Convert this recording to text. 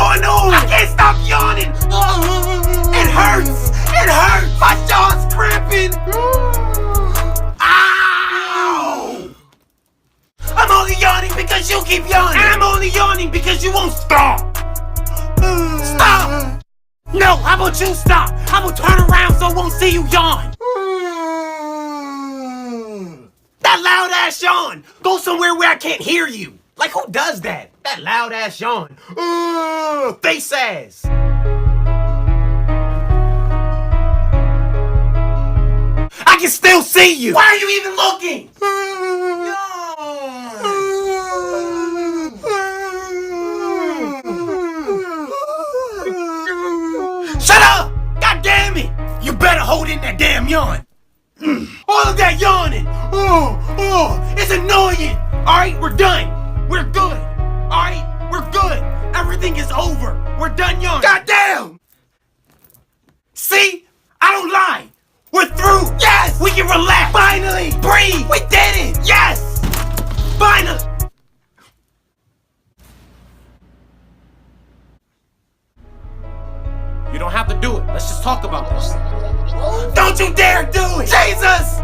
going on? I can't stop yawning. It hurts. It hurts. My jaw's cramping. Ow! I'm only yawning because you keep yawning. And I'm only yawning because you won't stop. Stop! No, how about you stop? How about turn around so I won't see you yawn? That loud ass yawn! Go somewhere where I can't hear you. Like who does that? That loud ass yawn. Face ass. I can still see you. Why are you even looking? Shut up! God damn it! You better hold in that damn yawn. All of that yawning. It's annoying. All right, we're done. We're good. All right, we're good. Everything is over. We're done yawning. God damn! See? I don't lie. We're through. Yes! We can relax. Finally! Breathe! We did it! Yes! Finally! You don't have to do it. Let's just talk about this. Don't you dare do it! Jesus!